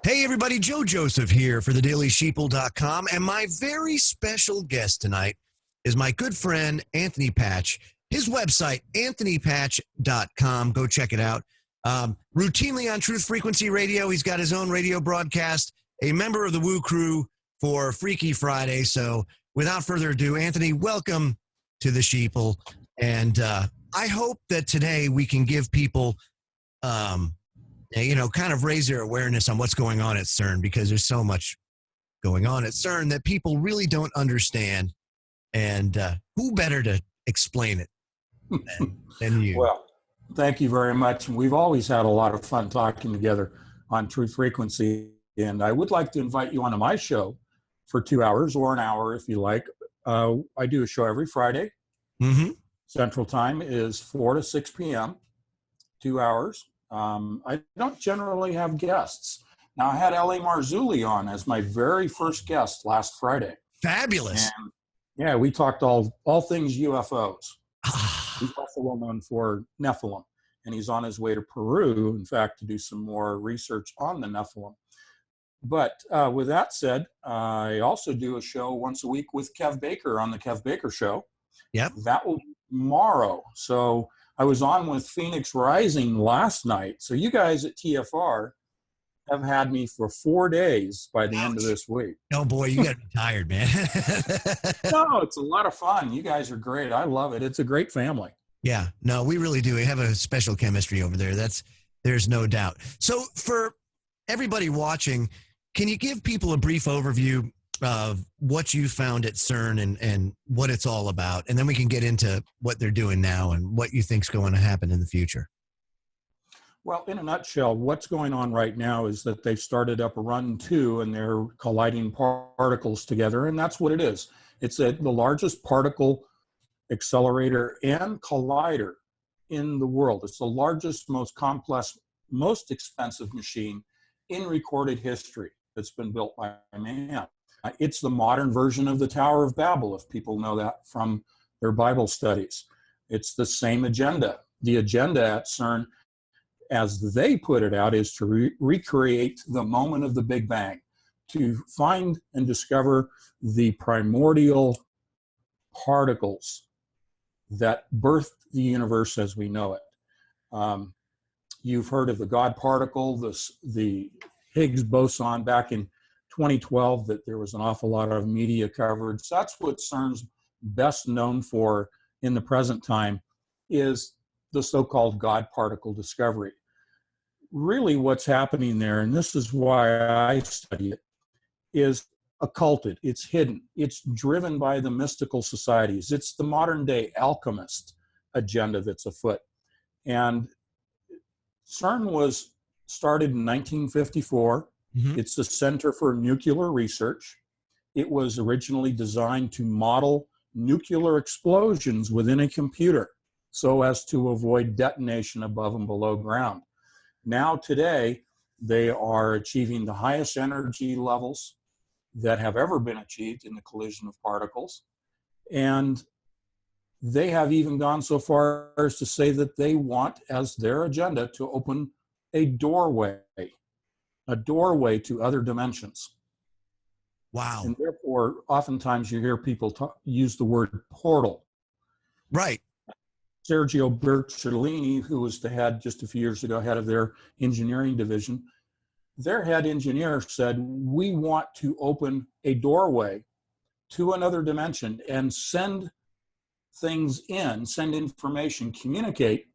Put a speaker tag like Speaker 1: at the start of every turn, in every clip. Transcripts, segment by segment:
Speaker 1: Hey everybody, Joe Joseph here for thedailysheeple.com, and my very special guest tonight is my good friend Anthony Patch. His website, anthonypatch.com. Go check it out. Routinely on Truth Frequency Radio, he's got his own radio broadcast, a member of the Woo Crew for Freaky Friday. So without further ado, Anthony, welcome to the Sheeple. And I hope that today we can give people kind of raise their awareness on what's going on at CERN, because there's so much going on at CERN that people really don't understand. And who better to explain it than you?
Speaker 2: Well, thank you very much. We've always had a lot of fun talking together on Truth Frequency. And I would like to invite you onto my show for 2 hours or an hour if you like. I do a show every Friday.
Speaker 1: Mm-hmm.
Speaker 2: Central Time is 4 to 6 p.m., 2 hours. I don't generally have guests. Now, I had L.A. Marzulli on as my very first guest last Friday.
Speaker 1: Fabulous.
Speaker 2: And, yeah, we talked all things UFOs. He's also well known for Nephilim, and he's on his way to Peru, in fact, to do some more research on the Nephilim. But with that said, I also do a show once a week with Kev Baker on the Kev Baker Show.
Speaker 1: Yep.
Speaker 2: That will be tomorrow. So I was on with Phoenix Rising last night. So you guys at TFR have had me for 4 days by the end of this week.
Speaker 1: Oh, boy, you got to be tired, man.
Speaker 2: No, it's a lot of fun. You guys are great. I love it. It's a great family.
Speaker 1: Yeah, no, we really do. We have a special chemistry over there. There's no doubt. So for everybody watching, can you give people a brief overview of what you found at CERN and what it's all about? And then we can get into what they're doing now and what you think's going to happen in the future.
Speaker 2: Well, in a nutshell, what's going on right now is that they've started up a run 2 and they're colliding particles together. And that's what it is. It's the largest particle accelerator and collider in the world. It's the largest, most complex, most expensive machine in recorded history that's been built by man. It's the modern version of the Tower of Babel, if people know that from their Bible studies. It's the same agenda. The agenda at CERN, as they put it out, is to recreate the moment of the Big Bang, to find and discover the primordial particles that birthed the universe as we know it. You've heard of the God particle, the Higgs boson back in 2012 that there was an awful lot of media coverage. That's what CERN's best known for in the present time, is the so-called God particle discovery. Really what's happening there, and this is why I study it, is occulted. It's hidden. It's driven by the mystical societies. It's the modern day alchemist agenda that's afoot. And CERN was started in 1954. Mm-hmm. It's the Center for Nuclear Research. It was originally designed to model nuclear explosions within a computer so as to avoid detonation above and below ground. Now today, they are achieving the highest energy levels that have ever been achieved in the collision of particles. And they have even gone so far as to say that they want as their agenda to open a doorway to other dimensions.
Speaker 1: Wow.
Speaker 2: And therefore, oftentimes you hear people use the word portal.
Speaker 1: Right.
Speaker 2: Sergio Bertolini, who was the head just a few years ago, head of their engineering division, their head engineer said, we want to open a doorway to another dimension and send things in, send information, communicate,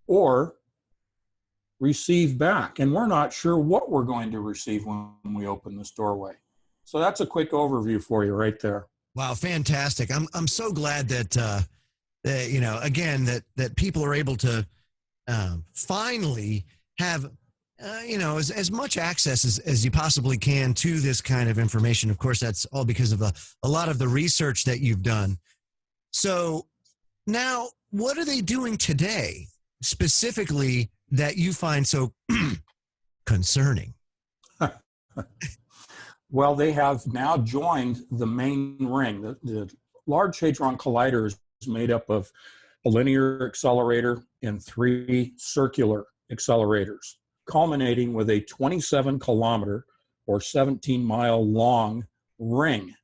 Speaker 2: or receive back. And we're not sure what we're going to receive when we open this doorway. So that's a quick overview for you right there.
Speaker 1: Wow, fantastic. I'm so glad that, that people are able to finally have, as much access as you possibly can to this kind of information. Of course, that's all because of a lot of the research that you've done. So now, what are they doing today specifically that you find so concerning?
Speaker 2: Well, they have now joined the main ring. The Large Hadron Collider is made up of a linear accelerator and 3 circular accelerators. culminating with a 27-kilometer or 17-mile long ring.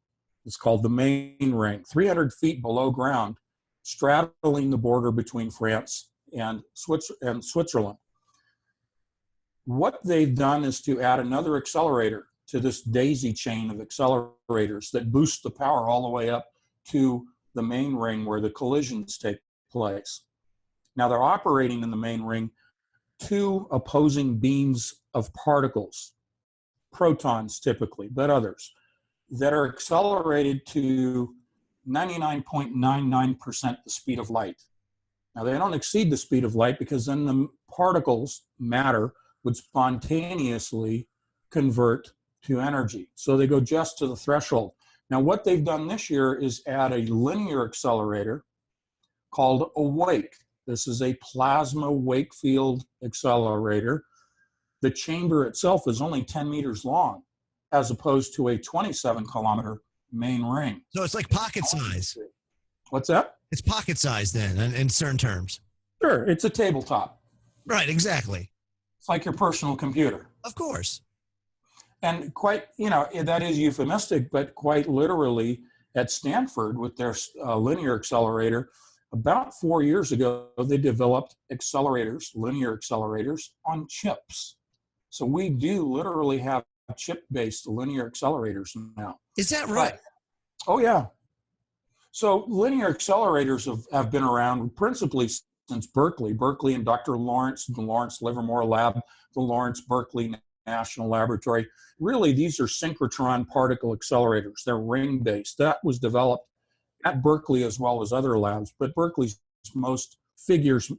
Speaker 2: It's called the main ring, 300 feet below ground, straddling the border between France and Switzerland. What they've done is to add another accelerator to this daisy chain of accelerators that boost the power all the way up to the main ring where the collisions take place. Now they're operating in the main ring two opposing beams of particles, protons typically, but others, that are accelerated to 99.99% the speed of light. Now they don't exceed the speed of light because then the particles, matter, would spontaneously convert to energy. So they go just to the threshold. Now what they've done this year is add a linear accelerator called Awake. This is a plasma wake field accelerator. The chamber itself is only 10 meters long, as opposed to a 27-kilometer main ring.
Speaker 1: So it's like pocket size.
Speaker 2: What's that?
Speaker 1: It's pocket size then, in certain terms.
Speaker 2: Sure, it's a tabletop.
Speaker 1: Right, exactly.
Speaker 2: It's like your personal computer.
Speaker 1: Of course.
Speaker 2: And quite, that is euphemistic, but quite literally at Stanford with their linear accelerator, about 4 years ago, they developed accelerators, linear accelerators on chips. So we do literally have chip-based linear accelerators now.
Speaker 1: Is that right?
Speaker 2: Oh, yeah. So linear accelerators have been around principally since Berkeley and Dr. Lawrence, the Lawrence Livermore Lab, the Lawrence Berkeley National Laboratory. Really, these are synchrotron particle accelerators. They're ring-based. That was developed at Berkeley as well as other labs, but Berkeley's most figures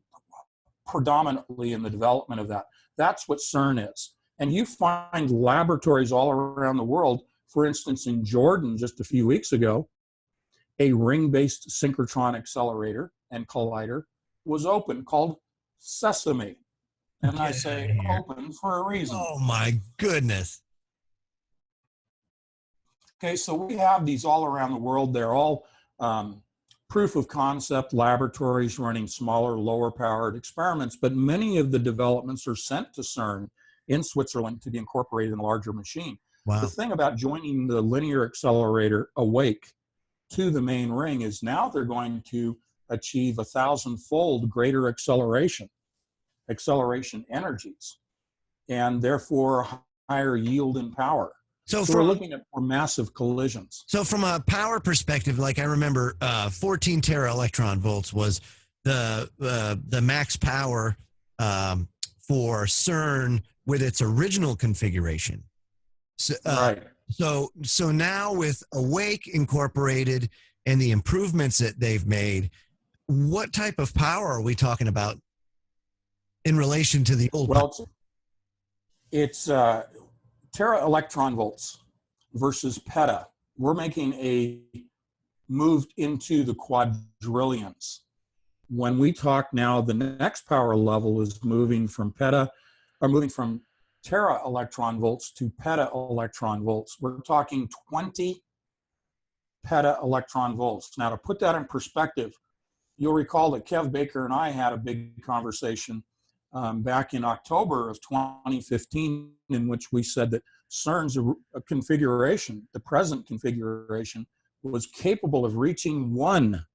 Speaker 2: predominantly in the development of that. That's what CERN is. And you find laboratories all around the world. For instance, in Jordan just a few weeks ago, a ring-based synchrotron accelerator and collider was open called Sesame. And I say open for a reason.
Speaker 1: Oh my goodness.
Speaker 2: Okay, so we have these all around the world. They're all proof of concept laboratories running smaller, lower powered experiments, but many of the developments are sent to CERN in Switzerland to be incorporated in a larger machine.
Speaker 1: Wow.
Speaker 2: The thing about joining the linear accelerator Awake to the main ring is now they're going to achieve 1,000-fold greater acceleration energies, and therefore higher yield and power. So we're looking at more massive collisions.
Speaker 1: So from a power perspective, like I remember 14 tera electron volts was the max power for CERN with its original configuration. So,
Speaker 2: right.
Speaker 1: So now with Awake incorporated and the improvements that they've made, what type of power are we talking about in relation to the old?
Speaker 2: Well, it's tera electron volts versus peta. We're making a move into the quadrillions. When we talk now, the next power level is moving from tera electron volts to peta electron volts. We're talking 20 peta electron volts. Now, to put that in perspective, you'll recall that Kev Baker and I had a big conversation back in October of 2015, in which we said that CERN's configuration, the present configuration, was capable of reaching 1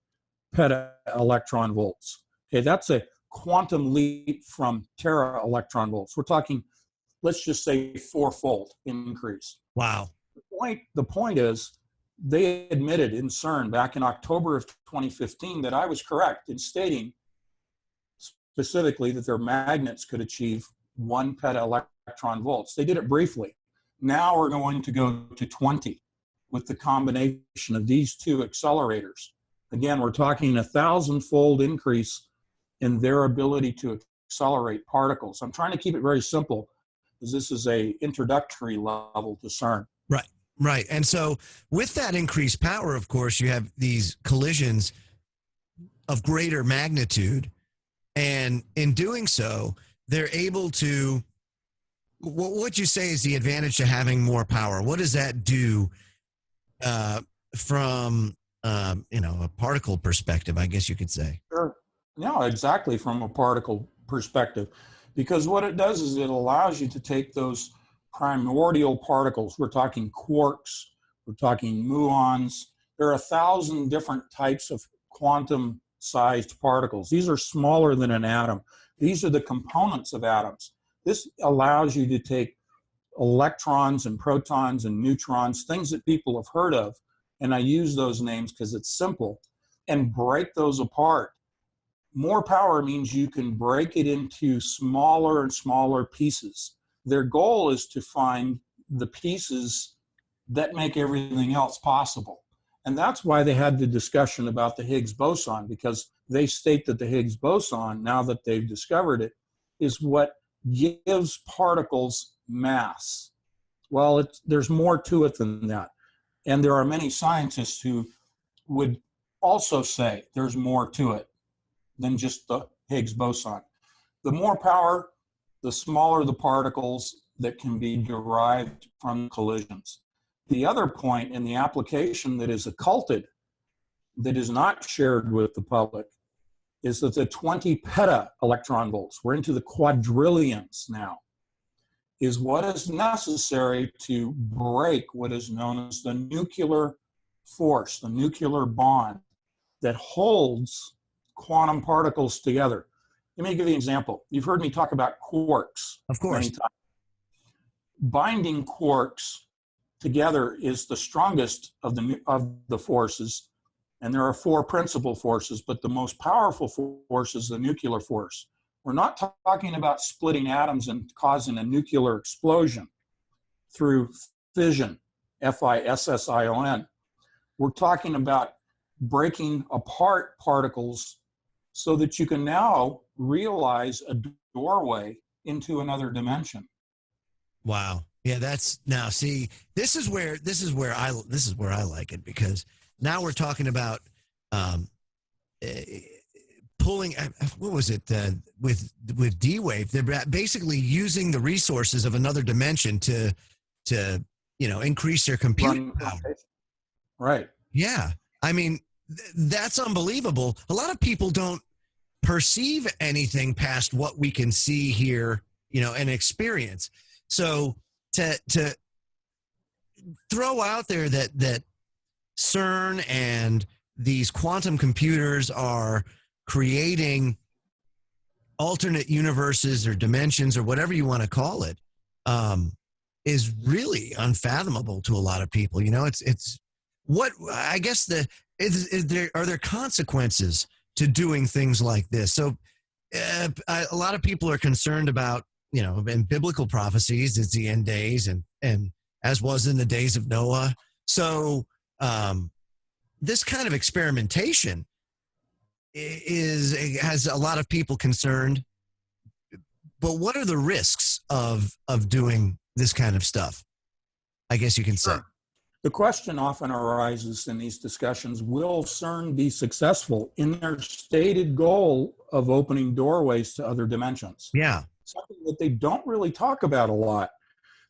Speaker 2: peta electron volts. Okay, that's a quantum leap from tera electron volts. We're talking, let's just say, 4-fold increase.
Speaker 1: Wow.
Speaker 2: The point is, they admitted in CERN back in October of 2015 that I was correct in stating specifically that their magnets could achieve 1 peta electron volts. They did it briefly. Now we're going to go to 20 with the combination of these two accelerators. Again, we're talking 1,000-fold increase in their ability to accelerate particles. I'm trying to keep it very simple because this is a introductory level to CERN.
Speaker 1: Right, right. And so with that increased power, of course, you have these collisions of greater magnitude. And in doing so, they're able to, what would you say is the advantage to having more power? What does that do from, a particle perspective, I guess you could say?
Speaker 2: Sure. No, exactly, from a particle perspective. because what it does is it allows you to take those primordial particles. We're talking quarks, we're talking muons. There are 1,000 different types of quantum-sized particles. These are smaller than an atom. These are the components of atoms. This allows you to take electrons and protons and neutrons, things that people have heard of, and I use those names because it's simple, and break those apart. More power means you can break it into smaller and smaller pieces. Their goal is to find the pieces that make everything else possible. And that's why they had the discussion about the Higgs boson, because they state that the Higgs boson, now that they've discovered it, is what gives particles mass. Well, there's more to it than that. And there are many scientists who would also say there's more to it than just the Higgs boson. The more power, the smaller the particles that can be derived from collisions. The other point in the application that is occulted, that is not shared with the public, is that the 20 peta electron volts, we're into the quadrillions now, is what is necessary to break what is known as the nuclear force, the nuclear bond that holds quantum particles together. Let me give you an example. You've heard me talk about quarks.
Speaker 1: Of course.
Speaker 2: Many times. Binding quarks together is the strongest of the forces, and there are 4 principal forces, but the most powerful force is the nuclear force. We're not talking about splitting atoms and causing a nuclear explosion through fission, F-I-S-S-I-O-N. We're talking about breaking apart particles so that you can now realize a doorway into another dimension.
Speaker 1: Wow. Yeah, that's now see, this is where I like it, because now we're talking about pulling, what was it, with D-Wave, they're basically using the resources of another dimension to increase their computing power.
Speaker 2: Right.
Speaker 1: Yeah. I mean, that's unbelievable. A lot of people don't perceive anything past what we can see here, and experience. So to throw out there that CERN and these quantum computers are creating alternate universes or dimensions or whatever you want to call it, is really unfathomable to a lot of people. It's what I guess are there consequences to doing things like this? So a lot of people are concerned about, in biblical prophecies, it's the end days, and as was in the days of Noah. So this kind of experimentation has a lot of people concerned. But what are the risks of doing this kind of stuff, I guess you can say?
Speaker 2: Sure. The question often arises in these discussions, will CERN be successful in their stated goal of opening doorways to other dimensions?
Speaker 1: Yeah.
Speaker 2: Something that they don't really talk about a lot.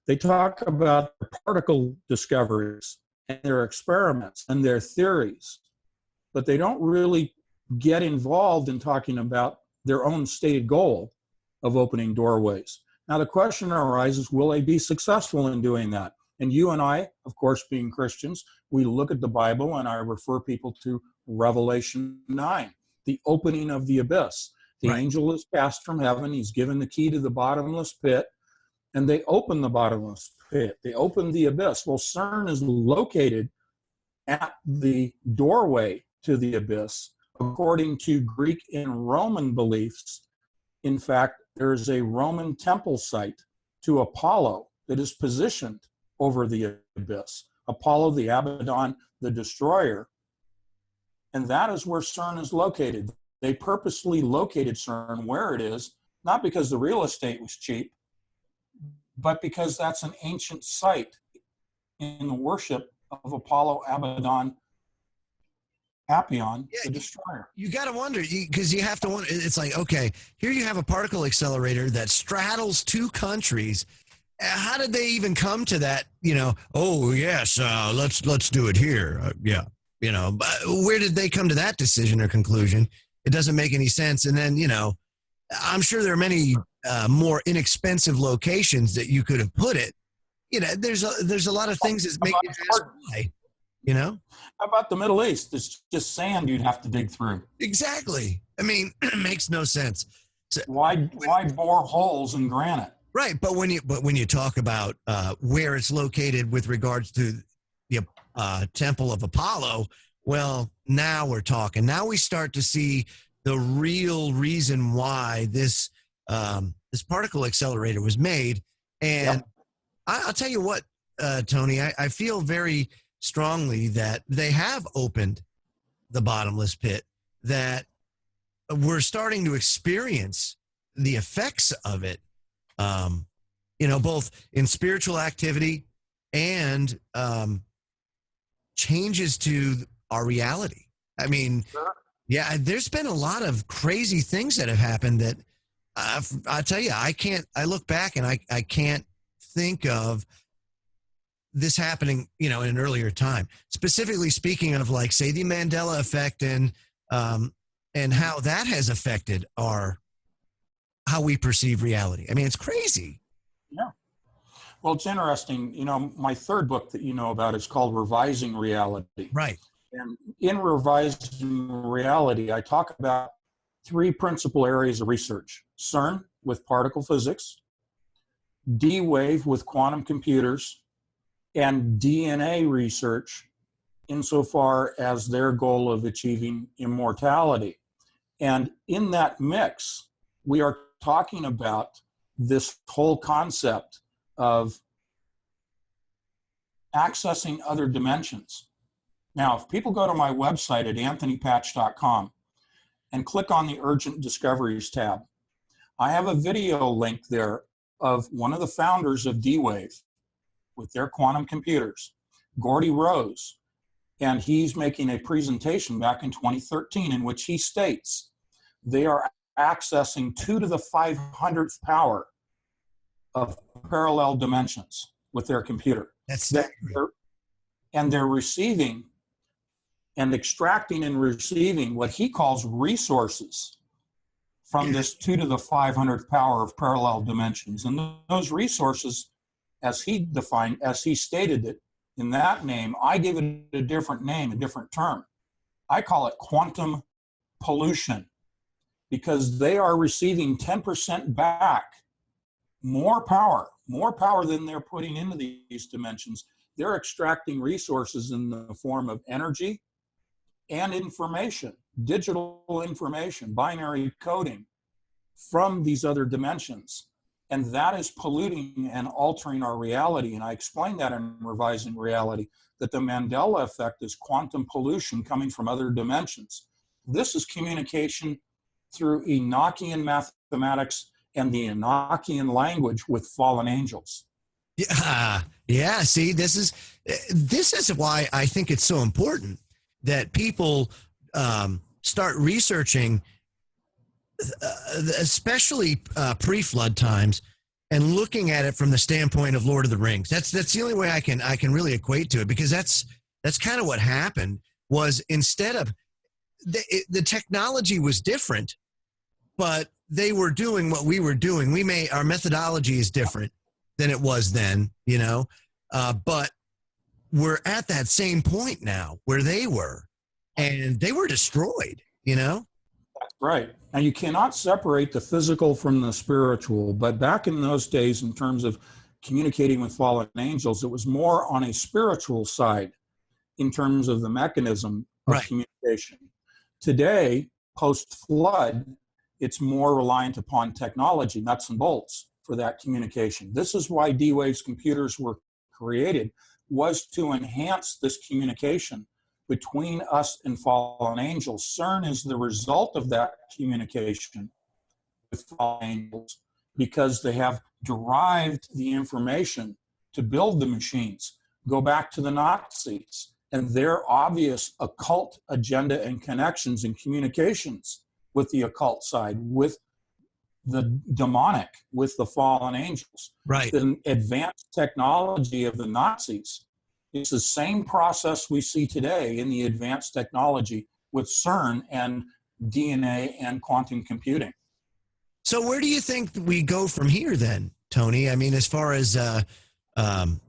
Speaker 2: They talk about their particle discoveries and their experiments and their theories, but they don't really get involved in talking about their own stated goal of opening doorways. Now, the question arises, will they be successful in doing that? And you and I, of course, being Christians, we look at the Bible, and I refer people to Revelation 9, the opening of the abyss. The
Speaker 1: Right.
Speaker 2: angel is cast from heaven. He's given the key to the bottomless pit, and they open the bottomless pit. They open the abyss. Well, CERN is located at the doorway to the abyss. According to Greek and Roman beliefs, in fact, there is a Roman temple site to Apollo that is positioned over the abyss. Apollo, the Abaddon, the destroyer. And that is where CERN is located. They purposely located CERN where it is, not because the real estate was cheap, but because that's an ancient site in the worship of Apollo, Abaddon, Apion, the destroyer.
Speaker 1: You got to wonder, because you have to wonder. It's like, okay, here you have a particle accelerator that straddles 2 countries. How did they even come to that? Oh yes, let's do it here. Yeah, but where did they come to that decision or conclusion? It doesn't make any sense. And then I'm sure there are many more inexpensive locations that you could have put it. There's a lot of things that make you ask why.
Speaker 2: How about the Middle East? It's just sand you'd have to dig through.
Speaker 1: Exactly. I mean, it makes no sense. So,
Speaker 2: why bore holes in granite?
Speaker 1: Right, but when you talk about where it's located with regards to the Temple of Apollo, well, now we're talking. Now we start to see the real reason why this particle accelerator was made. And
Speaker 2: Yep.
Speaker 1: I'll tell you what, Tony, I feel very strongly that they have opened the bottomless pit, that we're starting to experience the effects of it, both in spiritual activity and changes to our reality. I mean, yeah, there's been a lot of crazy things that have happened that I tell you, I look back and I can't think of this happening, in an earlier time. Specifically speaking of, like, say, the Mandela effect and how that has affected how we perceive reality. I mean, it's crazy.
Speaker 2: Yeah. Well, it's interesting. My third book that you know about is called Revising Reality.
Speaker 1: Right.
Speaker 2: And in Revising Reality, I talk about three principal areas of research: CERN with particle physics, D-Wave with quantum computers, and DNA research insofar as their goal of achieving immortality. And in that mix, we are talking about this whole concept of accessing other dimensions. Now, if people go to my website at anthonypatch.com and click on the Urgent Discoveries tab, I have a video link there of one of the founders of D-Wave with their quantum computers, Gordy Rose, and he's making a presentation back in 2013 in which he states they are accessing 2 to the 500th power of parallel dimensions with their computer.
Speaker 1: That's staggering.
Speaker 2: And they're receiving and extracting and receiving what he calls resources from this 2 to the 500th power of parallel dimensions. And those resources, as he stated it in that name, I give it a different name, a different term. I call it quantum pollution, because they are receiving 10% back, more power than they're putting into these dimensions. They're extracting resources in the form of energy and information, digital information, binary coding from these other dimensions. And that is polluting and altering our reality. And I explained that in Revising Reality, that the Mandela effect is quantum pollution coming from other dimensions. This is communication through Enochian mathematics and the Enochian language with fallen angels.
Speaker 1: Yeah. See, this is why I think it's so important that people start researching, especially pre-flood times, and looking at it from the standpoint of Lord of the Rings. That's the only way I can really equate to it, because that's kind of what happened. Was instead of the technology was different, but they were doing what we were doing. Our methodology is different than it was then, but we're at that same point now where they were, and they were destroyed,
Speaker 2: Right. Now, you cannot separate the physical from the spiritual, but back in those days, in terms of communicating with fallen angels, it was more on a spiritual side in terms of the mechanism of communication. Today, post-flood, it's more reliant upon technology, nuts and bolts, for that communication. This is why D-Wave's computers were created, was to enhance this communication between us and fallen angels. CERN is the result of that communication with fallen angels, because they have derived the information to build the machines. Go back to the Nazis and their obvious occult agenda and connections and communications with the occult side, with the demonic, with the fallen angels.
Speaker 1: Right.
Speaker 2: The advanced technology of the Nazis, it's the same process we see today in the advanced technology with CERN and DNA and quantum computing.
Speaker 1: So where do you think we go from here then, Tony? I mean, as far as um,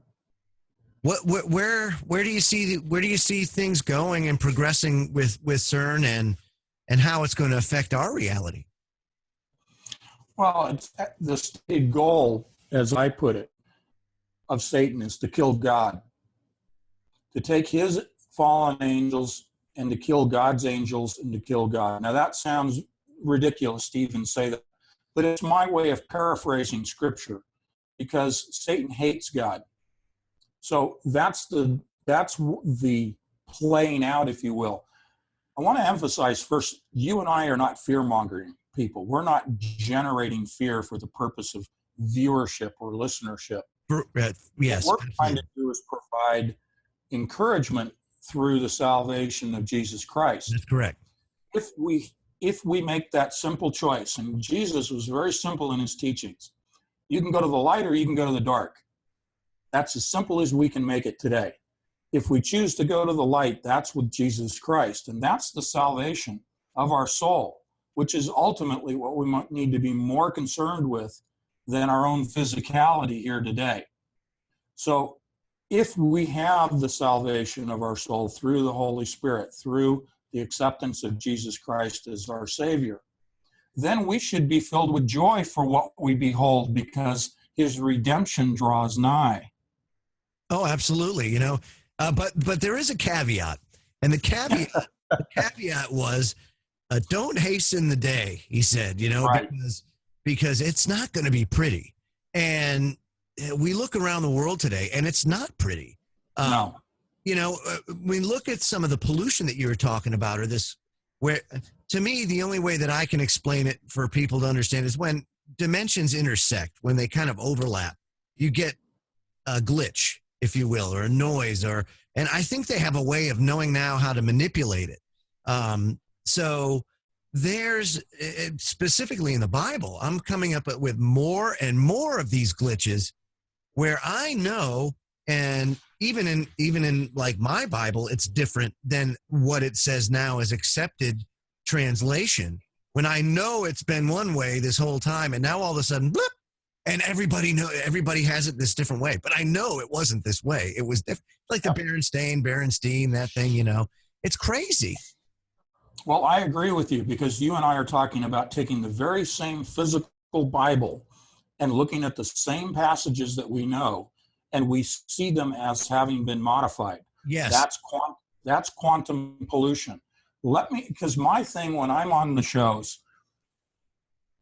Speaker 1: where do you see things going and progressing with CERN and how it's going to affect our reality?
Speaker 2: Well, it's the stated goal, as I put it, of Satan is to kill God, to take his fallen angels and to kill God's angels and to kill God. Now that sounds ridiculous to even say that, but it's my way of paraphrasing scripture because Satan hates God. So that's the playing out, if you will. I want to emphasize first, you and I are not fear-mongering people. We're not generating fear for the purpose of viewership or listenership.
Speaker 1: Yes.
Speaker 2: What we're trying to do is provide encouragement through the salvation of Jesus Christ.
Speaker 1: That's correct.
Speaker 2: If we make that simple choice, and Jesus was very simple in his teachings, you can go to the light or you can go to the dark. That's as simple as we can make it today. If we choose to go to the light, that's with Jesus Christ, and that's the salvation of our soul, which is ultimately what we might need to be more concerned with than our own physicality here today. So if we have the salvation of our soul through the Holy Spirit, through the acceptance of Jesus Christ as our Savior, then we should be filled with joy for what we behold because his redemption draws nigh.
Speaker 1: Oh, absolutely. But there is a caveat, and the caveat was, don't hasten the day. He said,
Speaker 2: Right.
Speaker 1: because it's not going to be pretty, and we look around the world today, and it's not pretty.
Speaker 2: No.
Speaker 1: We look at some of the pollution that you were talking about, or this, where to me the only way that I can explain it for people to understand is when dimensions intersect, when they kind of overlap, you get a glitch, if you will, or a noise, and I think they have a way of knowing now how to manipulate it. So there's specifically in the Bible, I'm coming up with more and more of these glitches where I know, and even in like my Bible, it's different than what it says now as accepted translation. When I know it's been one way this whole time, and now all of a sudden, blip, and everybody has it this different way. But I know it wasn't this way. It was different. Like the Berenstein, that thing, it's crazy.
Speaker 2: Well, I agree with you because you and I are talking about taking the very same physical Bible and looking at the same passages that we know, and we see them as having been modified.
Speaker 1: Yes.
Speaker 2: That's quantum pollution. Because my thing when I'm on the shows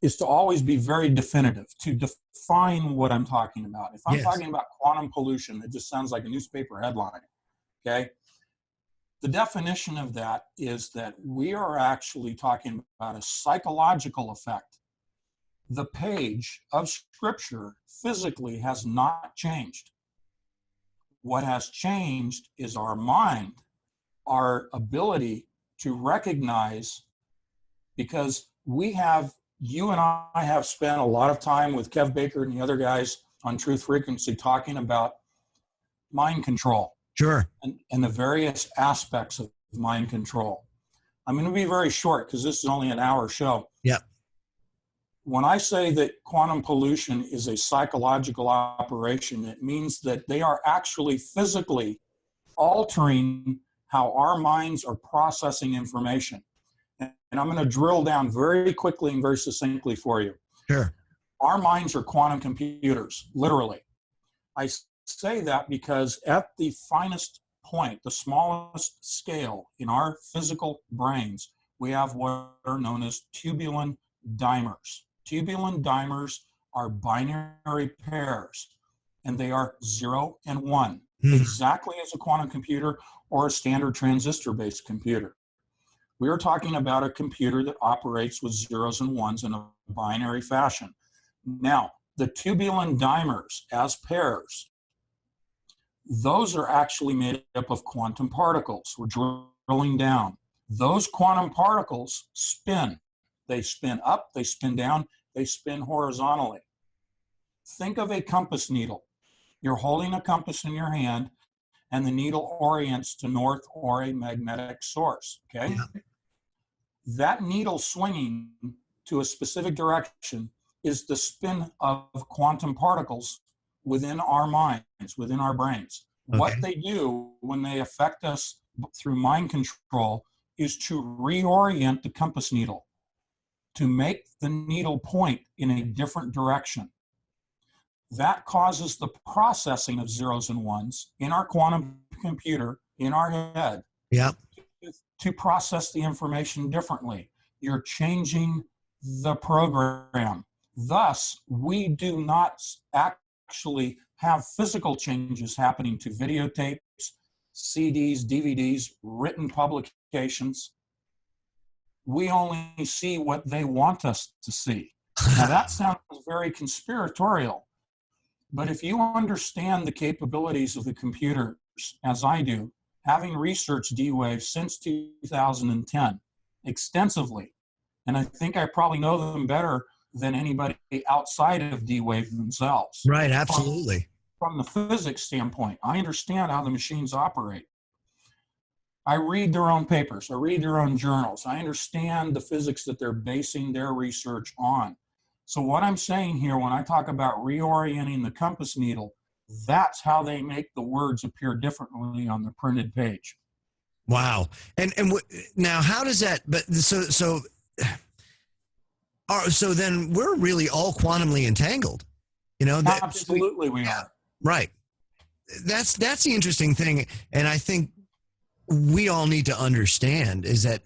Speaker 2: is to always be very definitive, to define what I'm talking about. If I'm talking about quantum pollution, it just sounds like a newspaper headline, okay? The definition of that is that we are actually talking about a psychological effect. The page of Scripture physically has not changed. What has changed is our mind, our ability to recognize, because you and I have spent a lot of time with Kev Baker and the other guys on Truth Frequency talking about mind control.
Speaker 1: Sure.
Speaker 2: And the various aspects of mind control. I'm going to be very short because this is only an hour show.
Speaker 1: Yeah.
Speaker 2: When I say that quantum pollution is a psychological operation, it means that they are actually physically altering how our minds are processing information. And I'm going to drill down very quickly and very succinctly for you.
Speaker 1: Sure.
Speaker 2: Our minds are quantum computers, literally. I say that because at the finest point, the smallest scale in our physical brains, we have what are known as tubulin dimers. Tubulin dimers are binary pairs, and they are 0 and 1, exactly as a quantum computer or a standard transistor-based computer. We are talking about a computer that operates with zeros and ones in a binary fashion. Now, the tubulin dimers as pairs, those are actually made up of quantum particles. We're drilling down. Those quantum particles spin. They spin up, they spin down, they spin horizontally. Think of a compass needle. You're holding a compass in your hand, and the needle orients to north or a magnetic source, okay? Yeah. That needle swinging to a specific direction is the spin of quantum particles within our minds, within our brains.
Speaker 1: Okay.
Speaker 2: What they do when they affect us through mind control is to reorient the compass needle, to make the needle point in a different direction. That causes the processing of zeros and ones in our quantum computer, in our head,
Speaker 1: Yep.
Speaker 2: to process the information differently. You're changing the program. Thus, we do not actually have physical changes happening to videotapes, CDs, DVDs, written publications. We only see what they want us to see. Now, that sounds very conspiratorial, but if you understand the capabilities of the computers, as I do, having researched D-Wave since 2010 extensively, and I think I probably know them better than anybody outside of D-Wave themselves.
Speaker 1: Right, absolutely.
Speaker 2: From the physics standpoint, I understand how the machines operate. I read their own papers. I read their own journals. I understand the physics that they're basing their research on. So what I'm saying here, when I talk about reorienting the compass needle, that's how they make the words appear differently on the printed page.
Speaker 1: Wow. And now how does that, but so then we're really all quantumly entangled, you know?
Speaker 2: Absolutely we are.
Speaker 1: Right. That's the interesting thing. And I think we all need to understand is that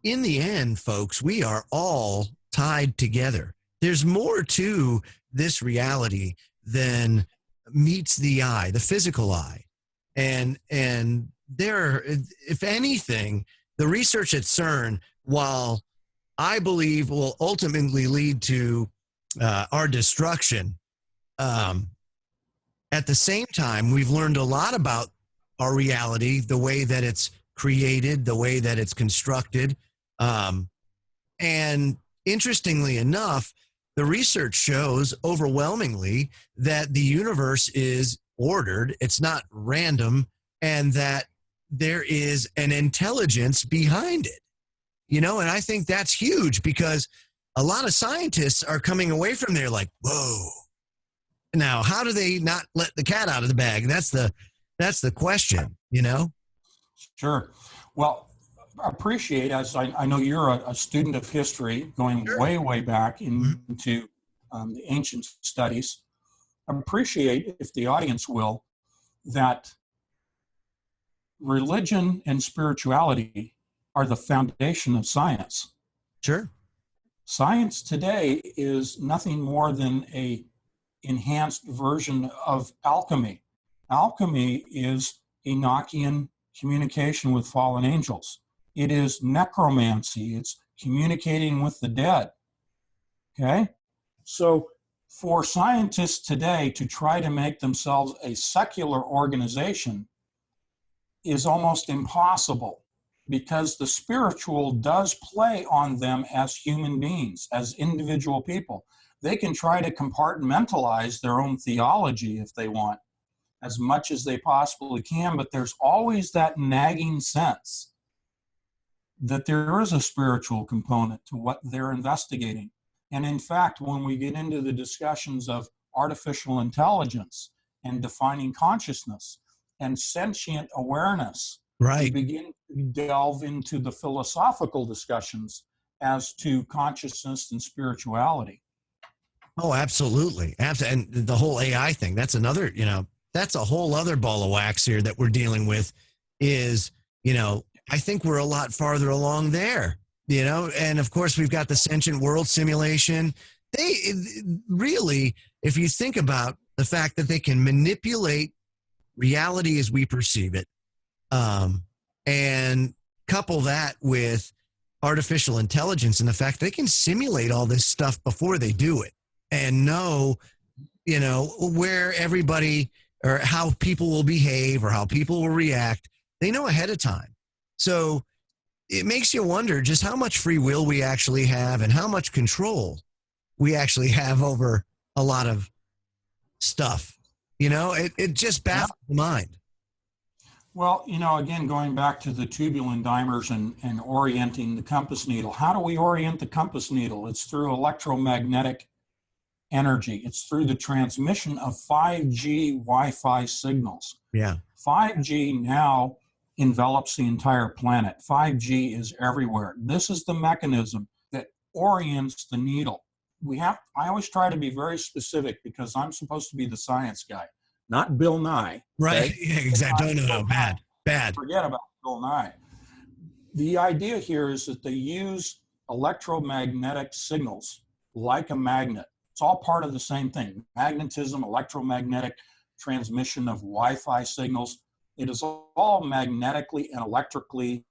Speaker 1: in the end, folks, we are all tied together. There's more to this reality than meets the eye, the physical eye. And there, if anything, the research at CERN, while I believe will ultimately lead to our destruction, at the same time, we've learned a lot about our reality, the way that it's created, the way that it's constructed. And interestingly enough, the research shows overwhelmingly that the universe is ordered, it's not random, and that there is an intelligence behind it. You know, and I think that's huge because a lot of scientists are coming away from there like, whoa. Now, how do they not let the cat out of the bag? That's the question, you know?
Speaker 2: Sure. Well, I appreciate, as I know you're a student of history, going way, way back into the ancient studies. I appreciate, if the audience will, that religion and spirituality are the foundation of science.
Speaker 1: Sure.
Speaker 2: Science today is nothing more than a enhanced version of alchemy. Alchemy is Enochian communication with fallen angels. It is necromancy. It's communicating with the dead. Okay? So for scientists today to try to make themselves a secular organization is almost impossible because the spiritual does play on them as human beings, as individual people. They can try to compartmentalize their own theology if they want, as much as they possibly can, but there's always that nagging sense that there is a spiritual component to what they're investigating. And in fact, when we get into the discussions of artificial intelligence and defining consciousness and sentient awareness,
Speaker 1: right,
Speaker 2: we begin to delve into the philosophical discussions as to consciousness and spirituality.
Speaker 1: Oh, absolutely. And the whole AI thing, that's another, you know, that's a whole other ball of wax here that we're dealing with is, you know, I think we're a lot farther along there, you know, and of course we've got the sentient world simulation. They really, if you think about the fact that they can manipulate reality as we perceive it, and couple that with artificial intelligence and the fact they can simulate all this stuff before they do it and know, you know, where everybody or how people will behave or how people will react. They know ahead of time. So it makes you wonder just how much free will we actually have and how much control we actually have over a lot of stuff. You know, it just baffles the mind.
Speaker 2: Well, again, going back to the tubulin dimers and orienting the compass needle, how do we orient the compass needle? It's through electromagnetic energy. It's through the transmission of 5G Wi-Fi signals.
Speaker 1: Yeah.
Speaker 2: 5G now envelops the entire planet. 5G is everywhere. This is the mechanism that orients the needle. I always try to be very specific because I'm supposed to be the science guy, not Bill Nye.
Speaker 1: Right.
Speaker 2: Okay?
Speaker 1: Yeah, exactly. No. Bad.
Speaker 2: Forget about Bill Nye. The idea here is that they use electromagnetic signals like a magnet. It's all part of the same thing. Magnetism, electromagnetic transmission of Wi-Fi signals. It is all magnetically and electrically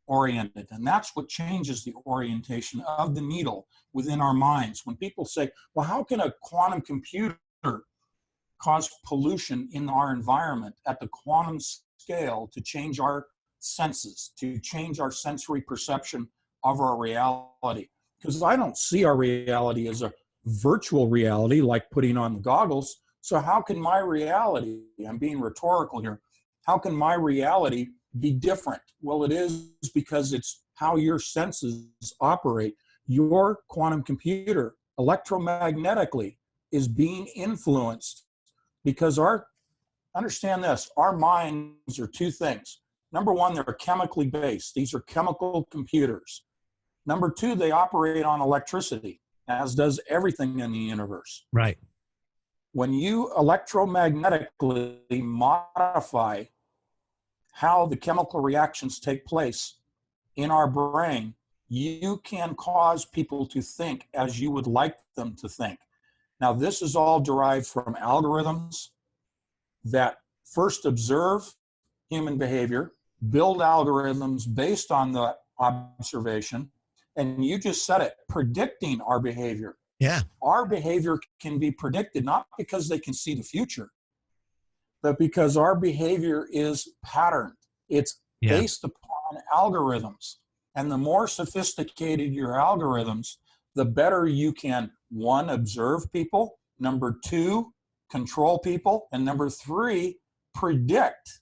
Speaker 2: oriented. And that's what changes the orientation of the needle within our minds. When people say, well, how can a quantum computer cause pollution in our environment at the quantum scale to change our senses, to change our sensory perception of our reality? Because I don't see our reality as a virtual reality like putting on the goggles. So how can my reality, I'm being rhetorical here, how can my reality be different? Well, it is because it's how your senses operate. Your quantum computer electromagnetically is being influenced because understand this, our minds are two things. Number one, they're chemically based. These are chemical computers. Number two, they operate on electricity, as does everything in the universe.
Speaker 1: Right.
Speaker 2: When you electromagnetically modify how the chemical reactions take place in our brain, you can cause people to think as you would like them to think. Now, this is all derived from algorithms that first observe human behavior, build algorithms based on the observation, and you just said it, predicting our behavior.
Speaker 1: Yeah.
Speaker 2: Our behavior can be predicted, not because they can see the future, but because our behavior is patterned. It's based upon algorithms. And the more sophisticated your algorithms, the better you can, one, observe people, number two, control people, and number three, predict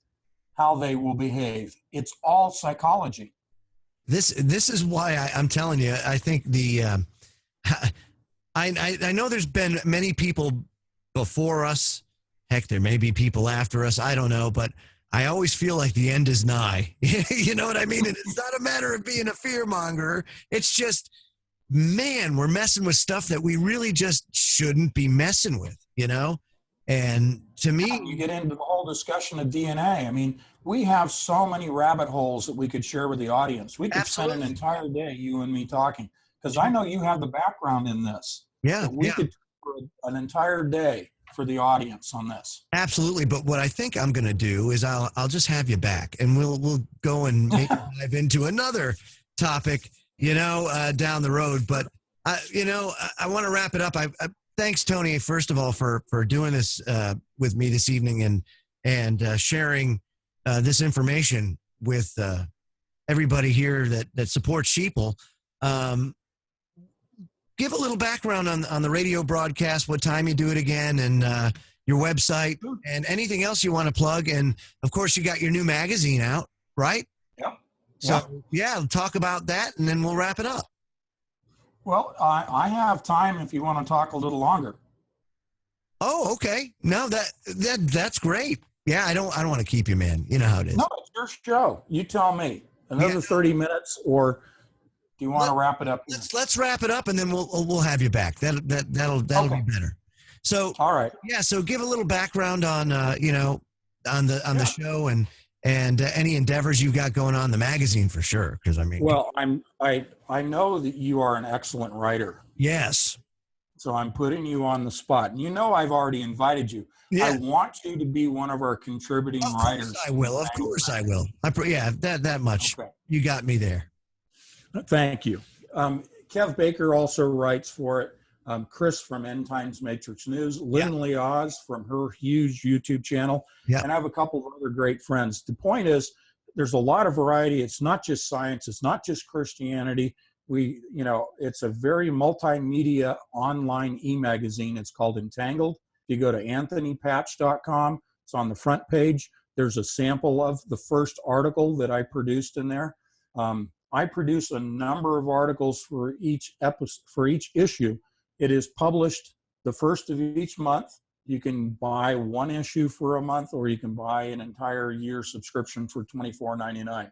Speaker 2: how they will behave. It's all psychology.
Speaker 1: This is why I'm telling you, I think I know there's been many people before us. Heck, there may be people after us. I don't know, but I always feel like the end is nigh. You know what I mean? And it's not a matter of being a fear monger. It's just, man, we're messing with stuff that we really just shouldn't be messing with, And to me,
Speaker 2: you get into the whole discussion of DNA. I mean, we have so many rabbit holes that we could share with the audience. We could spend an entire day, you and me, talking, because I know you have the background in this.
Speaker 1: Yeah.
Speaker 2: We could for an entire day for the audience on this.
Speaker 1: Absolutely. But what I think I'm going to do is I'll just have you back and we'll go and maybe dive into another topic, down the road. But, I want to wrap it up. Thanks, Tony, first of all, for doing this with me this evening and sharing this information with everybody here that supports Sheeple. Give a little background on the radio broadcast, what time you do it again, and your website, and anything else you want to plug. And, of course, you got your new magazine out, right?
Speaker 2: Yep.
Speaker 1: So, talk about that, and then we'll wrap it up.
Speaker 2: Well, I have time if you want to talk a little longer.
Speaker 1: Oh, okay. No, that's great. Yeah, I don't want to keep you, man. You know how it is.
Speaker 2: No, it's your show. You tell me. Another 30 minutes, or do you want to wrap it up?
Speaker 1: Let's wrap it up, and then we'll have you back. That'll be better. So, all right. Yeah. So, give a little background on on the show and any endeavors you've got going on the magazine for sure. Because
Speaker 2: well, I know that you are an excellent writer.
Speaker 1: Yes.
Speaker 2: So I'm putting you on the spot. And I've already invited you. Yeah. I want you to be one of our contributing writers.
Speaker 1: I will. Of course I will. That much. Okay. You got me there.
Speaker 2: Thank you. Kev Baker also writes for it. Chris from End Times Matrix News. Lynn Oz from her huge YouTube channel. Yeah. And I have a couple of other great friends. The point is, there's a lot of variety. It's not just science. It's not just Christianity. It's a very multimedia online e-magazine. It's called Entangled. You go to anthonypatch.com. It's on the front page. There's a sample of the first article that I produced in there. I produce a number of articles for each episode, for each issue. It is published the first of each month. You can buy one issue for a month, or you can buy an entire year subscription for $24.99.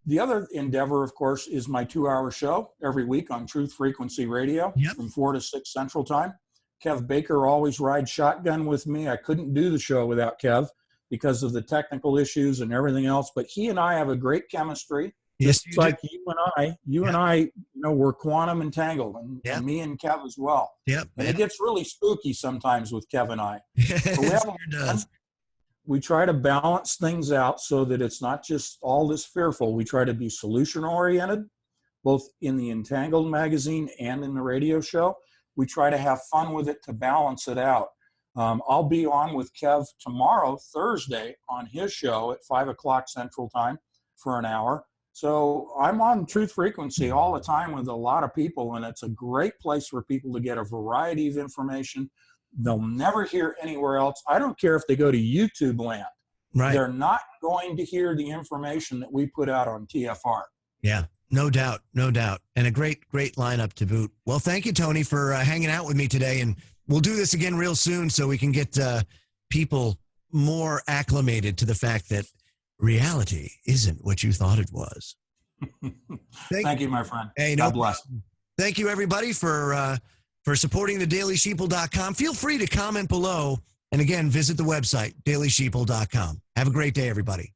Speaker 2: The other endeavor, of course, is my 2-hour show every week on Truth Frequency Radio from 4 to 6 Central Time. Kev Baker always rides shotgun with me. I couldn't do the show without Kev because of the technical issues and everything else, but he and I have a great chemistry.
Speaker 1: Yes,
Speaker 2: It's like you and I, we're quantum entangled, and me and Kev as well.
Speaker 1: Yep.
Speaker 2: And it gets really spooky sometimes with Kev and I.
Speaker 1: It
Speaker 2: We try to balance things out so that it's not just all this fearful. We try to be solution oriented, both in the Entangled magazine and in the radio show. We try to have fun with it to balance it out. I'll be on with Kev tomorrow, Thursday, on his show at 5 o'clock Central Time for an hour. So I'm on Truth Frequency all the time with a lot of people, and it's a great place for people to get a variety of information they'll never hear anywhere else. I don't care if they go to YouTube land.
Speaker 1: Right.
Speaker 2: They're not going to hear the information that we put out on TFR.
Speaker 1: Yeah, no doubt, no doubt. And a great lineup to boot. Well, thank you, Tony, for hanging out with me today. And we'll do this again real soon so we can get people more acclimated to the fact that reality isn't what you thought it was.
Speaker 2: Thank you, my friend.
Speaker 1: Hey,
Speaker 2: God bless.
Speaker 1: Thank you, everybody, for supporting thedailysheeple.com. Feel free to comment below. And again, visit the website, dailysheeple.com. Have a great day, everybody.